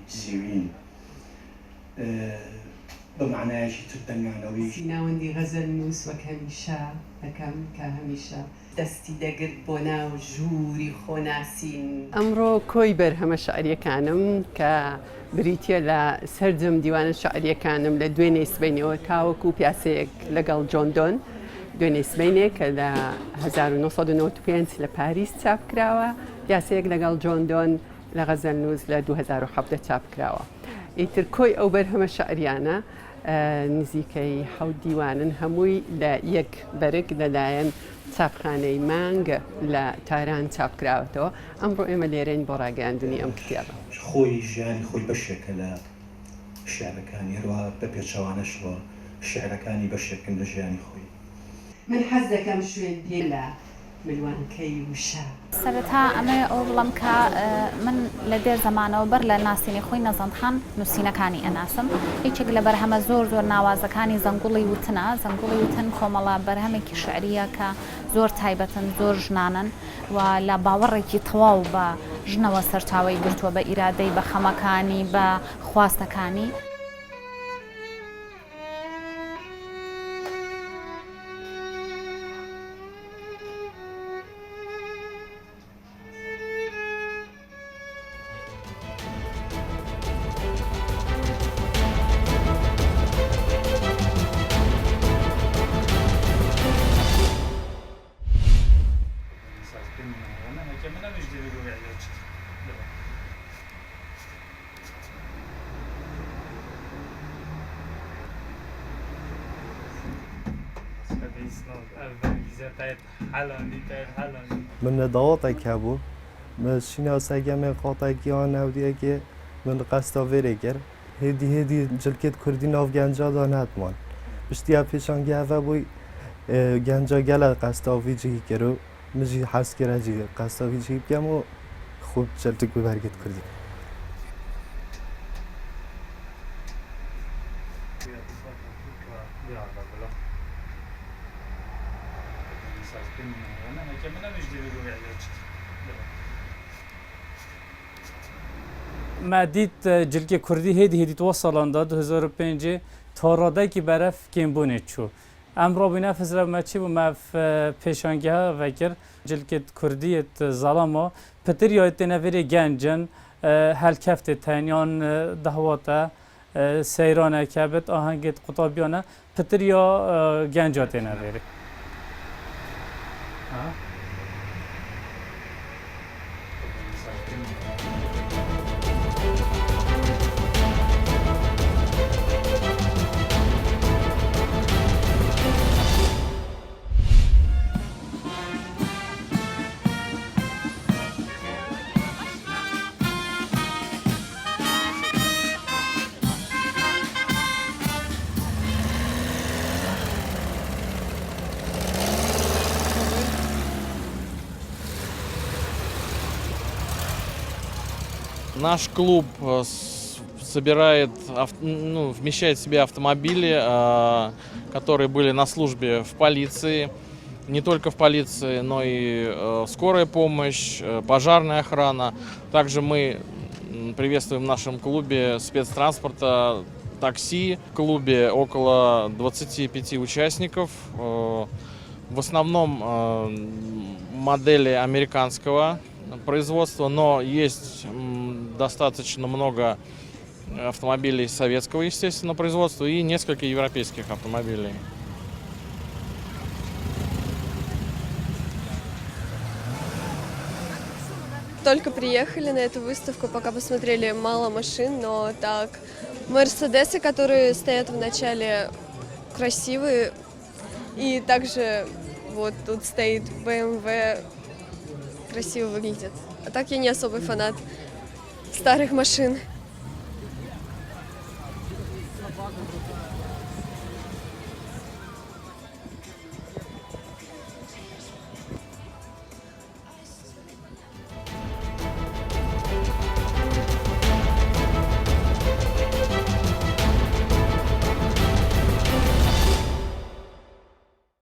سيوين بمعنى شيء تدنganەوەی ناوەندی غەزەل نووس وەک هەمیشە دەکەم کە هەمیشە دەستی دەگرت بۆ ناو ژووری خۆناسین. ئەمڕۆ کۆی بەرهەمە شعریەکانم کە بریتە لە سەرجەم دیوانە شعریەکانم لە دوێنێ سبەینەوە تاوەکو پیاسەیەک لەگەڵ جۆن دۆن دوێنێ سبەینێک کە لە 1995 لە پاریس چاپ کراوە، پیاسەیەک لەگەڵ جۆن دۆن لە غەزەل نووس لە 2017 چاپ کراوە. ئیتر کۆی ئەو بەرهەمە شعریانە نزیکەی حەوت دیوانن هەمووی لە یەک بەرگ لەلایەن چاپخانەی مانگە لە تاران چاپکراوەتەوە. ئەمڕۆ ئێمە لێرەین بۆ ڕاگەاندنی ئەم کتێبە. خۆی ژیانی خۆی بەشێکە لە شیعرەکانی هەروەها بە پێچەوانەشەوە شیعرەکانی بەشێکن لە ژیانی خۆی. من حەز دەکەم شوێن بێ لە ملوانکەی وشە. سەرەتا ئەمە ئەو بڵم کە من لە دێر زەمانەوە بەر لە ناسینی خۆی نەزەندخان نووسینەکانی ئەناسم. هیچێک لە بەرهەمە زۆر ناوازەکانی زەنگوڵی وتنە. زەنگوڵی وتن کۆمەڵە بەرهەمێکی شعریە کە زۆر تایبەتن، زۆر ژنانن و لە باوەڕێکی تەواو بە ژنەوە سەرچاوی گرتووە، بە ئیرادەی، بە خەمەکانی، بە خواستەکانی. من ضغطك هبو من شناسه من قاطعی آن نودیه که من قصد ویرگر هدی جلکت کردی ناف گنجا دانت مان بشتیا پیشانگی هوا بوی گنجا گل قصد ویجی کرو مجی حس کرد جی قصد ویجی بیام و خوب جلتک ببرگت کردی. ما دیت جلگه کردی هدی توصلان داد 2005 تاراده کی برف کمبونه چو امرو بنا فزر ما چی و ما پیشانگه وکر جلگه کردیت ظلامو پتریات تنوری گنجن هل کفت تنیان دهواتا سیرانه کبت آهنگت قطابیانه پتریا گنجات تنوری. Наш клуб собирает, вмещает в себя автомобили, которые были на службе в полиции, не только в полиции, но и скорая помощь, пожарная охрана. Также мы приветствуем в нашем клубе спецтранспорта, такси. В клубе около 25 участников, в основном модели американского производства, но есть достаточно много автомобилей советского, естественно, производства и несколько европейских автомобилей. Только приехали на эту выставку, пока посмотрели мало машин, но так, Мерседесы, которые стоят в начале, красивые, и также вот тут стоит BMW, красиво выглядит. А так я не особый фанат старых машин.